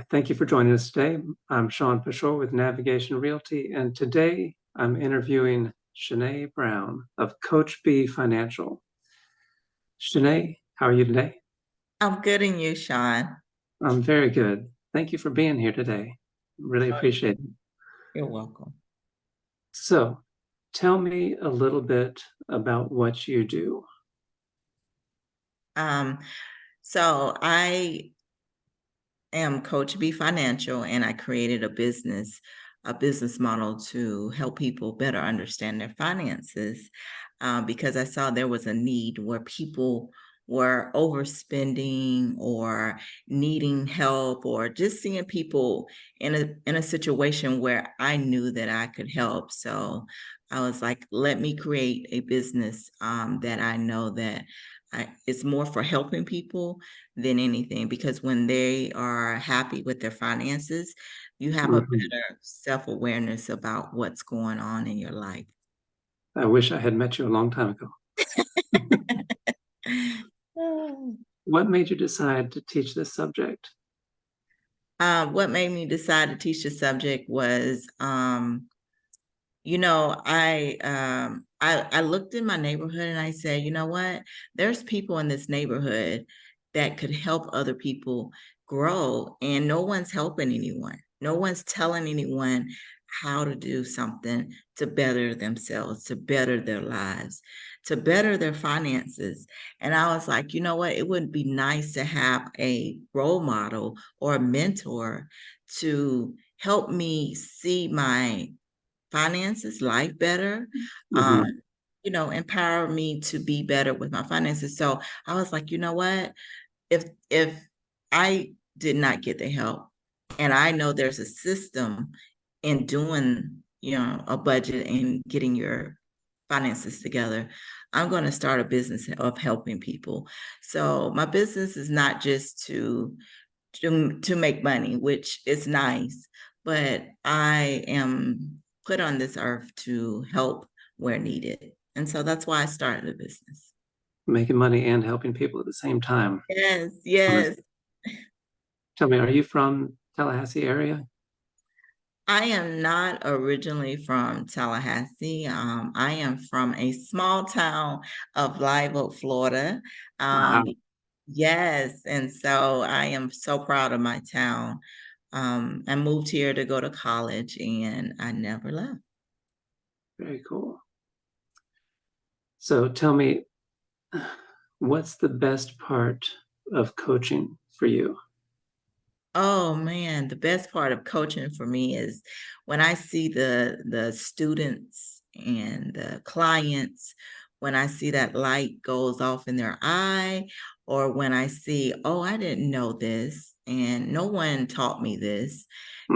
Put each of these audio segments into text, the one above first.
Thank you for joining us today. I'm Sean Pashore with Navigation Realty, and today I'm interviewing Shana Brown of Coach B Financial. Shana, how are you today? I'm good in you, Sean. I'm very good. Thank you for being here today. Really Oh, appreciate it. you're welcome. So, tell me a little bit about what you do. Um, so I am Coach B Financial, and I created a business model to help people better understand their finances, because I saw there was a need where people were overspending or needing help, or just seeing people in a situation where I knew that I could help. So I was like, let me create a business that I know that it's more for helping people than anything, because when they are happy with their finances, you have a Mhm. better self-awareness about what's going on in your life. I wish I had met you a long time ago. What made you decide to teach this subject? What made me decide to teach the subject was, I looked in my neighborhood and I said, you know what? There's people in this neighborhood that could help other people grow, and no one's helping anyone. No one's telling anyone how to do something to better themselves, to better their lives, to better their finances. And I was like, you know what? It would be nice to have a role model or a mentor to help me see my finances, life better, um, Mhm. empower me to be better with my finances. So I was like, you know what? If I did not get the help, and I know there's a system in doing, a budget and getting your finances together, I'm going to start a business of helping people. So my business is not just to make money, which is nice, but I am put on this earth to help where needed. And so that's why I started a business. Making money and helping people at the same time. Yes, yes. Tell me, are you from Tallahassee area? I am not originally from Tallahassee. I am from a small town of Live Oak, Florida. Um, Wow, yes, and so I am so proud of my town. I moved here to go to college, and I never left. very cool. So tell me, what's the best part of coaching for you? Oh man, the best part of coaching for me is when I see the students and the clients, when I see that light goes off in their eye, or when I see, oh, I didn't know this and no one taught me this.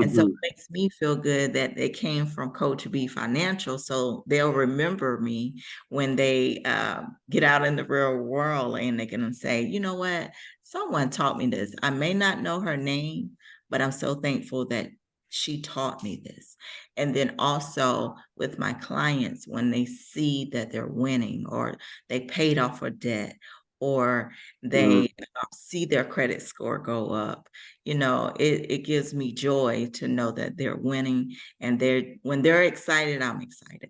And so it Hmm. makes me feel good that they came from Coach B Financial, so they'll remember me when they get out in the real world, and they can say, you know what? Someone taught me this. I may not know her name, but I'm so thankful that she taught me this. And then also with my clients, when they see that they're winning, or they paid off a debt, or Mm, they see their credit score go up, it gives me joy to know that they're winning, and when they're excited, I'm excited.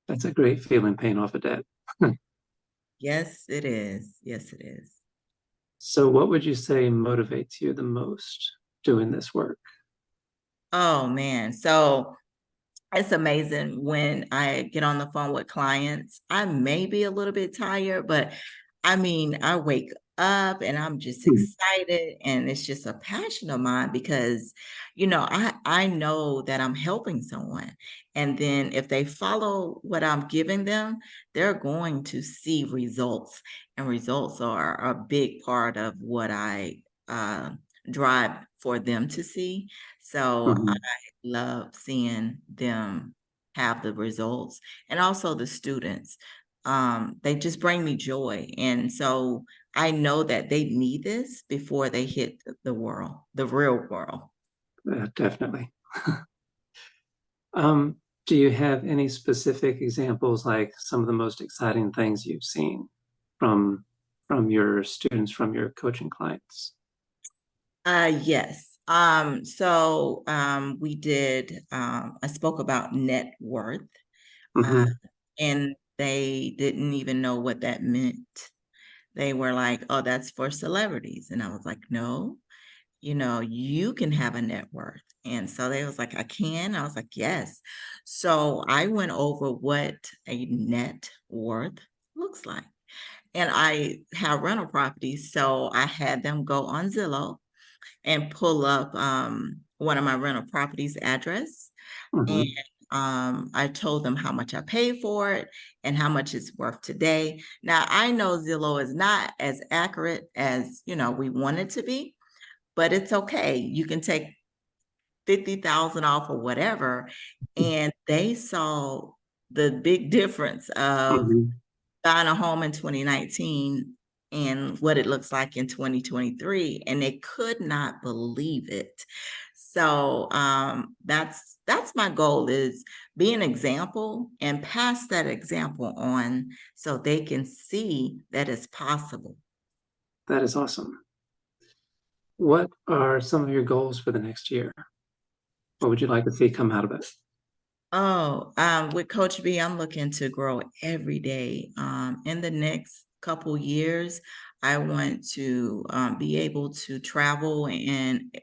that's a great feeling, paying off a debt. Yes, it is. Yes, it is. So what would you say motivates you the most doing this work? Oh man. So it's amazing when I get on the phone with clients. I may be a little bit tired, but I mean, I wake up and I'm just Hmm. excited, and it's just a passion of mine because, I know that I'm helping someone. And then if they follow what I'm giving them, they're going to see results, and results are a big part of what I drive for them to see. So Mhm. love seeing them have the results, and also the students. They just bring me joy. And so I know that they need this before they hit the world, the real world. Definitely. Um, do you have any specific examples, like some of the most exciting things you've seen from from your students, from your coaching clients? Yes. We did, I spoke about net worth, uh, Hmm. and they didn't even know what that meant. They were like, oh, that's for celebrities. And I was like, no, you can have a net worth. And so they was like, I can. I was like, yes. So I went over what a net worth looks like. And I have rental properties. So I had them go on Zillow and pull up one of my rental properties address. And Hmm. I told them how much I paid for it and how much it's worth today. Now I know Zillow is not as accurate as we want it to be, but it's okay. You can take 50,000 off or whatever. And they saw the big difference of Hmm. buying a home in 2019 and what it looks like in 2023, and they could not believe it. So that's my goal, is be an example and pass that example on so they can see that it's possible. That is awesome. What are some of your goals for the next year? What would you like to see come out of it? Oh, with Coach B, I'm looking to grow every day. In the next couple years, I want to be able to travel and,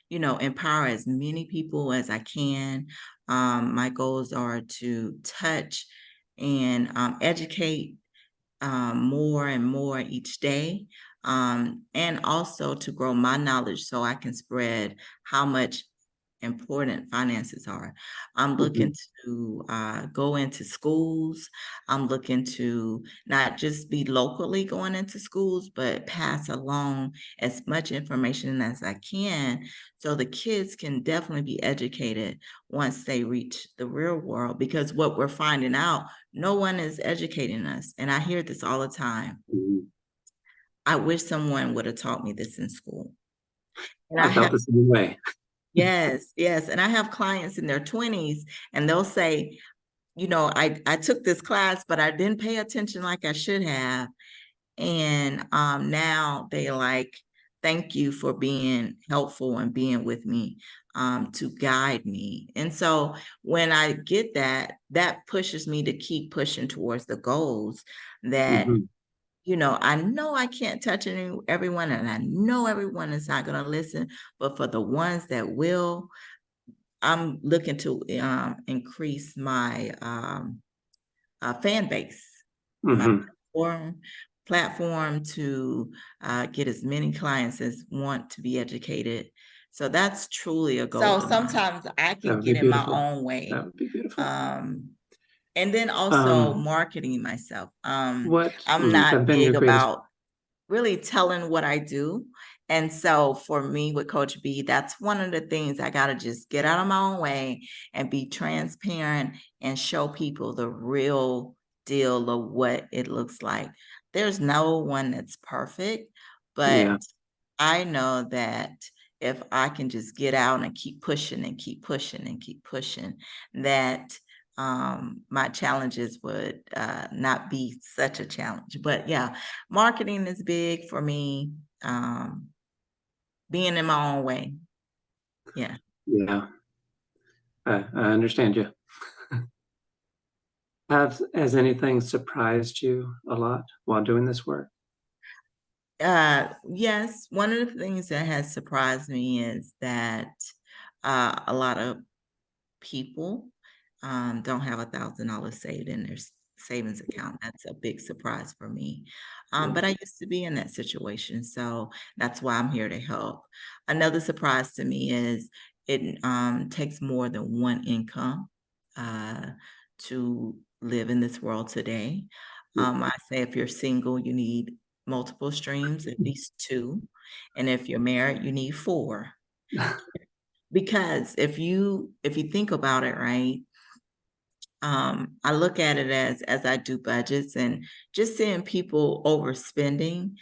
empower as many people as I can. My goals are to touch and educate more and more each day, and also to grow my knowledge so I can spread how much important finances are. I'm Hmm. looking to go into schools. I'm looking to not just be locally going into schools, but pass along as much information as I can so the kids can definitely be educated once they reach the real world. Because what we're finding out, no one is educating us. And I hear this all the time. Hmm. I wish someone would have taught me this in school. And I I felt have the same way. Yes, yes, and I have clients in their 20s, and they'll say, I took this class, but I didn't pay attention like I should have, and, now they like, "Thank you for being helpful and being with me, to guide me," and so when I get that, that pushes me to keep pushing towards the goals that, Hmm. I know I can't touch everyone, and I know everyone is not gonna listen, but for the ones that will, I'm looking to increase my fan base, my Hmm. platform to get as many clients as want to be educated. So that's truly a goal. So of mine. Sometimes I That can would be get in my beautiful. own way. That would be beautiful. Um, and then also Um, marketing myself. what I'm not have been your big greatest? about really telling what I do. And so for me with Coach B, that's one of the things I got to just get out of my own way and be transparent and show people the real deal of what it looks like. There's no one that's perfect, Yeah. but I know that if I can just get out and keep pushing and keep pushing and keep pushing, that my challenges would not be such a challenge. But yeah, marketing is big for me. Um, Being in my own way. Yeah. Yeah. I understand you. Has anything surprised you a lot while doing this work? Yes, one of the things that has surprised me is that a lot of people don't have $1,000 saved in their savings account. That's a big surprise for me. Yeah. But I used to be in that situation, so that's why I'm here to help. Another surprise to me is it takes more than one income uh, to live in this world today. I say if you're single, you need multiple streams, at least two, and if you're married, you need four. Because if you think about it, right, I look at it as I do budgets and just seeing people overspending,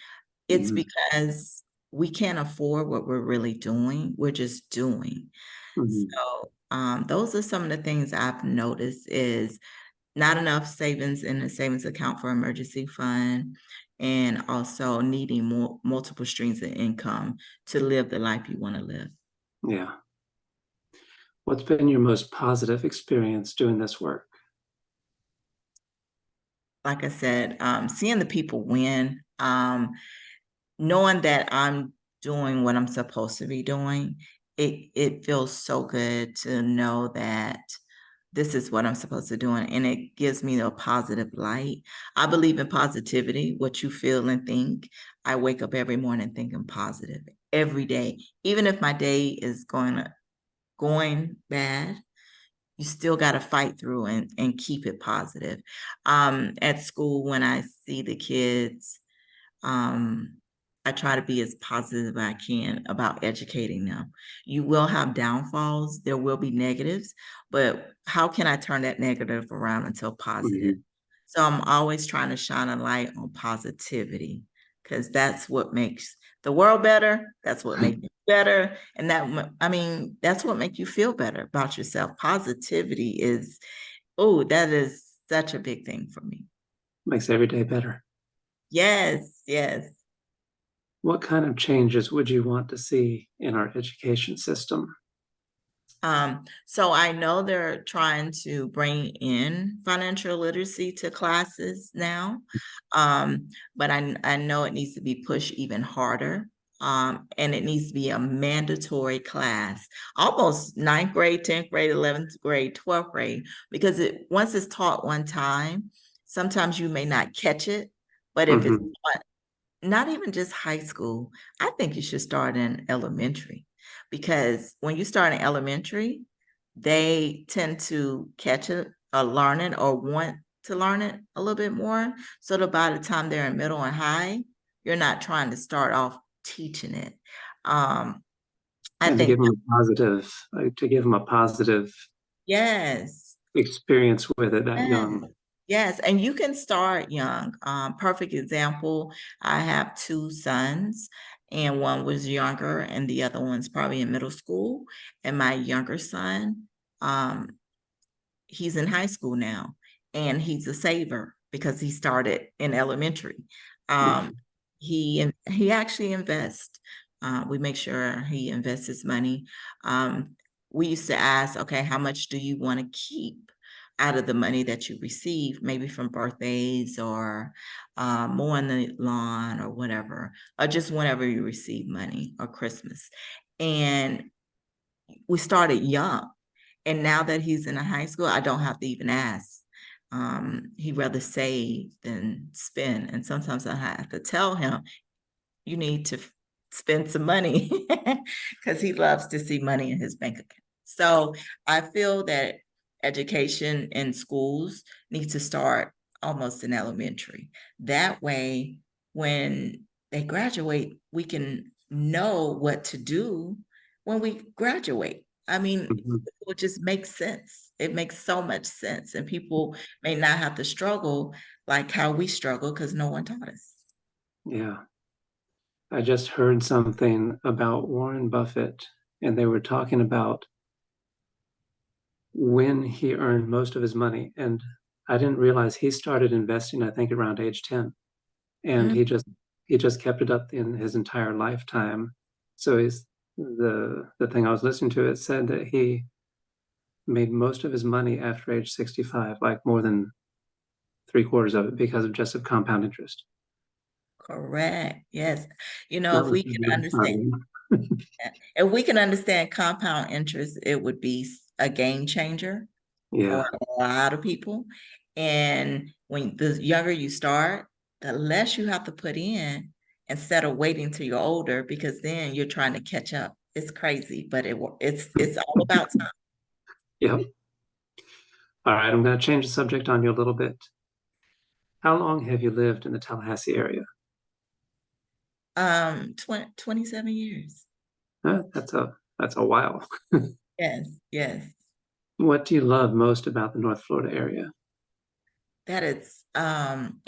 it's Mhm. because we can't afford what we're really doing. We're just doing. Mhm. So, those are some of the things I've noticed is not enough savings in the savings account for emergency fund, and also needing more multiple streams of income to live the life you want to live. Yeah. What's been your most positive experience doing this work? Like I said, seeing the people win, knowing that I'm doing what I'm supposed to be doing, it feels so good to know that this is what I'm supposed to do, and it gives me a positive light. I believe in positivity, what you feel and think. I wake up every morning thinking positive every day, even if my day is going bad. You still got to fight through and keep it positive. At school, when I see the kids, um, I try to be as positive as I can about educating them. You will have downfalls, there will be negatives, but how can I turn that negative around into a positive? Mhm. So I'm always trying to shine a light on positivity because that's what makes the world better. That's what makes you better. And I mean, that's what makes you feel better about yourself. Positivity is, oh, that is such a big thing for me. Makes every day better. Yes, yes. What kind of changes would you want to see in our education system? So I know they're trying to bring in financial literacy to classes now, but I know it needs to be pushed even harder. And it needs to be a mandatory class, almost ninth grade, 10th grade, 11th grade, 12th grade, because once it's taught one time, sometimes you may not catch it, but if it's Mhm. taught not even just high school. I think you should start in elementary because when you start in elementary, they tend to catch it or learn it or want to learn it a little bit more. So that by the time they're in middle and high, you're not trying to start off teaching it. Um, I And to give think, them a positive, to give them a positive yes. experience with it that Yes, young. yes, and you can start young. Perfect example, I have two sons, and one was younger, and the other one's probably in middle school. And my younger son, um, he's in high school now, and he's a saver because he started in elementary. Um, Mhm. he actually invests. We make sure he invests his money. We used to ask, okay, how much do you want to keep out of the money that you receive, maybe from birthdays or mowing the lawn or whatever, or just whenever you receive money or Christmas. And we started young. And now that he's in a high school, I don't have to even ask. He rather save than spend. And sometimes I have to tell him, you need to spend some money because he loves to see money in his bank account. So I feel that education in schools needs to start almost in elementary. That way, when they graduate, we can know what to do when we graduate. I mean, Mhm. it would just make sense. It makes so much sense. And people may not have to struggle like how we struggle because no one taught us. Yeah. I just heard something about Warren Buffett, and they were talking about when he earned most of his money. And I didn't realize he started investing, I think, around age 10. And Mm, he just kept it up in his entire lifetime. So he's the thing I was listening to, it said that he made most of his money after age 65, like more than three-quarters of it because of just of compound interest. correct. Yes. You know, That was really funny. if we can understand compound interest, it would be a game changer for Yeah. a lot of people. And when the younger you start, the less you have to put in instead of waiting till you're older, because then you're trying to catch up. It's crazy, but it's all about time. Yep. All right, I'm going to change the subject on you a little bit. How long have you lived in the Tallahassee area? 27 years. That's a while. Yes, yes. What do you love most about the North Florida area? That it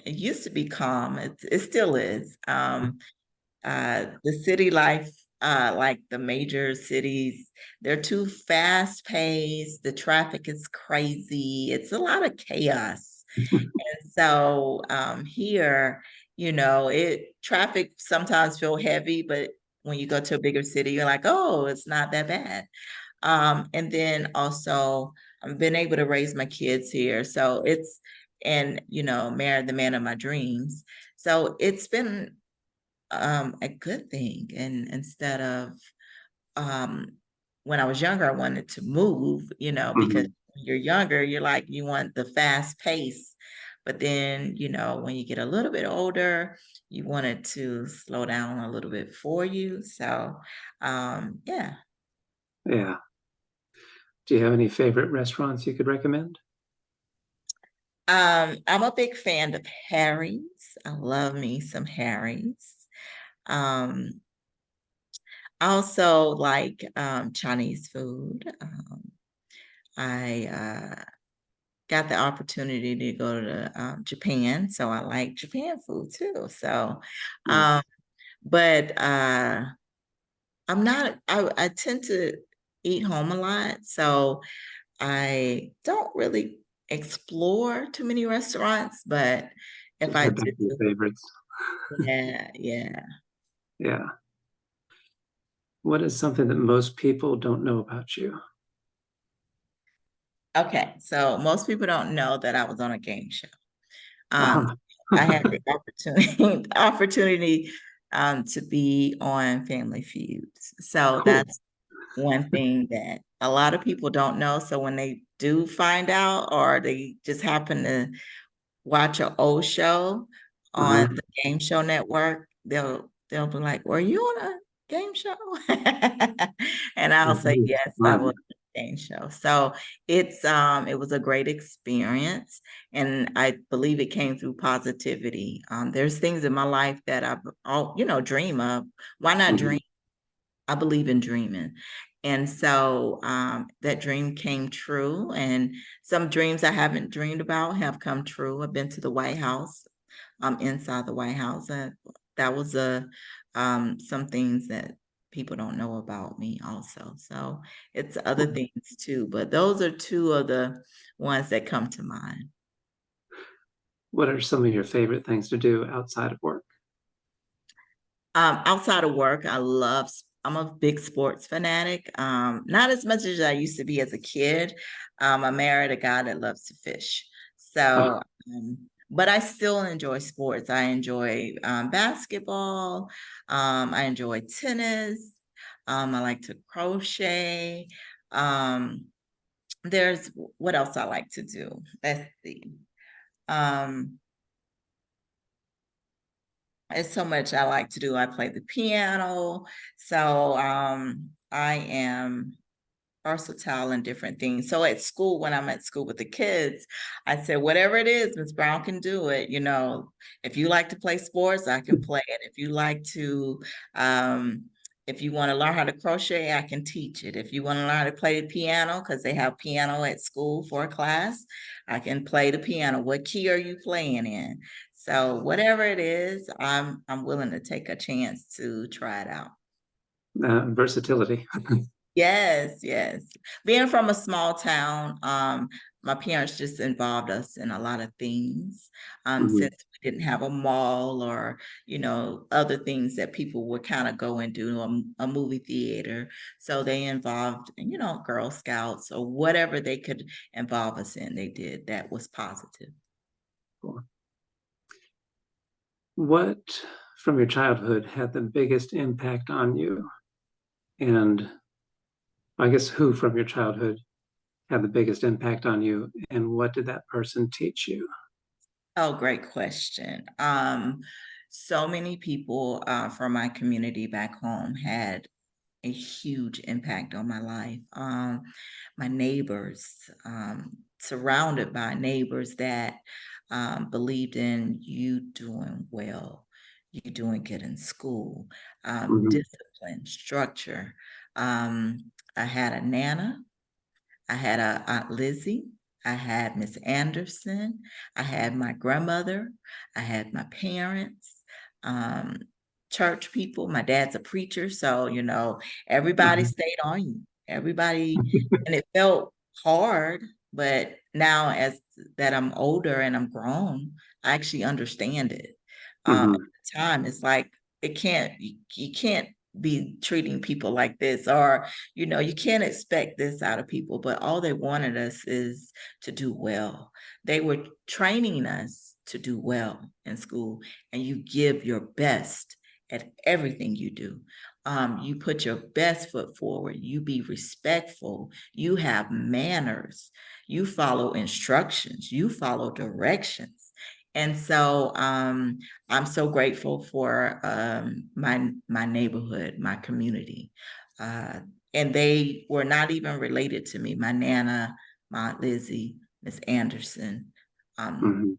used to be calm. It still is. The city life, like the major cities, they're too fast paced. The traffic is crazy. It's a lot of chaos. And so here, it traffic sometimes feel heavy, but when you go to a bigger city, you're like, oh, it's not that bad. And then also I've been able to raise my kids here. So it's, and, marry the man of my dreams. So it's been a good thing. And instead of, um, when I was younger, I wanted to move, because Mhm. when you're younger, you're like, you want the fast pace. But then, when you get a little bit older, you want it to slow down a little bit for you. So, yeah. Yeah. Do you have any favorite restaurants you could recommend? I'm a big fan of Harry's. I love me some Harry's. Um, I also like Chinese food. I got the opportunity to go to Japan, so I like Japan food too. So, um, Nice. but I'm not. I tend to eat home a lot, so I don't really explore too many restaurants. But if Just I head back do, to your favorites. yeah, yeah. Yeah. What is something that most people don't know about you? Okay, so most people don't know that I was on a game show. Um, Uh-huh. I had the opportunity to be on Family Feuds. So Cool. that's one thing that a lot of people don't know. So when they do find out, or they just happen to watch an old show on Uh-huh. the Game Show Network, they'll be like, "Were you on a game show?" And I'll say, That's "Yes, I was fun. on a game show." So it was a great experience, and I believe it came through positivity. There's things in my life that I've all dream of. Why not Mhm. dream? I believe in dreaming. And so that dream came true. And some dreams I haven't dreamed about have come true. I've been to the White House, inside the White House. That was some things that people don't know about me also. So it's other Cool. things too, but those are two of the ones that come to mind. What are some of your favorite things to do outside of work? Outside of work, I'm a big sports fanatic. Not as much as I used to be as a kid. I married a guy that loves to fish. Uh, So, but I still enjoy sports. I enjoy basketball. I enjoy tennis. I like to crochet. Um, there's what else I like to do. Let's see. Um, It's so much I like to do. I play the piano. So I am versatile in different things. So at school, when I'm at school with the kids, I said, whatever it is, Miss Brown can do it. If you like to play sports, I can play it. If you like to, if you want to learn how to crochet, I can teach it. If you want to learn how to play the piano, because they have piano at school for a class, I can play the piano. What key are you playing in? So whatever it is, I'm willing to take a chance to try it out. versatility. Yes, yes. Being from a small town, my parents just involved us in a lot of things. Mhm. Since we didn't have a mall or, other things that people would kind of go and do, a movie theater. So they involved, Girl Scouts or whatever they could involve us in, they did. That was positive. Cool. What from your childhood had the biggest impact on you? And I guess who from your childhood had the biggest impact on you? And what did that person teach you? Oh, great question. So many people from my community back home had a huge impact on my life. My neighbors, surrounded by neighbors that believed in you doing well, you doing good in school, Mhm. discipline, structure. Um, I had a nana. I had a Aunt Lizzie. I had Miss Anderson. I had my grandmother. I had my parents, um, church people. My dad's a preacher, so everybody Mhm. stayed on you. Everybody, and it felt hard, but now as that I'm older and I'm grown, I actually understand it. At Mhm. the time, it's like you can't be treating people like this, or you can't expect this out of people. But all they wanted us is to do well. They were training us to do well in school, and you give your best at everything you do. You put your best foot forward, you be respectful, you have manners, you follow instructions, you follow directions. And so I'm so grateful for my neighborhood, my community. Uh, and they were not even related to me. My Nana, my Aunt Lizzie, Miss Anderson. Mhm.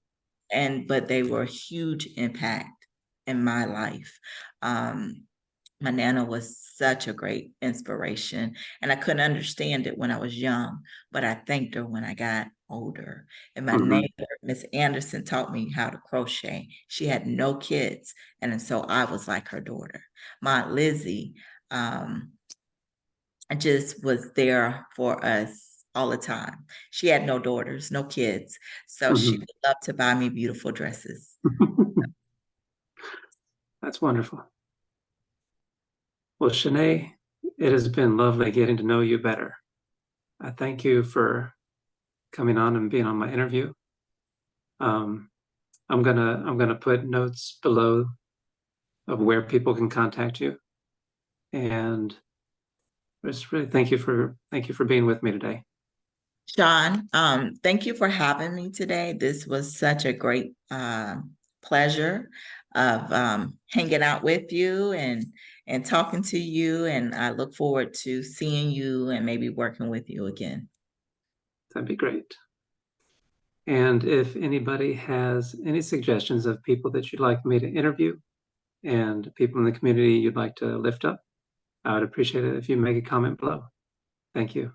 But they were a huge impact in my life. My Nana was such a great inspiration, and I couldn't understand it when I was young, but I thanked her when I got older. And my Mhm. neighbor, Miss Anderson, taught me how to crochet. She had no kids, and so I was like her daughter. My Aunt Lizzie just was there for us all the time. She had no daughters, no kids, so she Mhm. would love to buy me beautiful dresses. That's wonderful. Well, Shanae, it has been lovely getting to know you better. I thank you for coming on and being on my interview. Um, I'm gonna put notes below of where people can contact you, and just really thank you for being with me today. Sean, thank you for having me today. This was such a great pleasure of hanging out with you and talking to you, and I look forward to seeing you and maybe working with you again. That'd be great. And if anybody has any suggestions of people that you'd like me to interview and people in the community you'd like to lift up, I would appreciate it if you make a comment below. Thank you.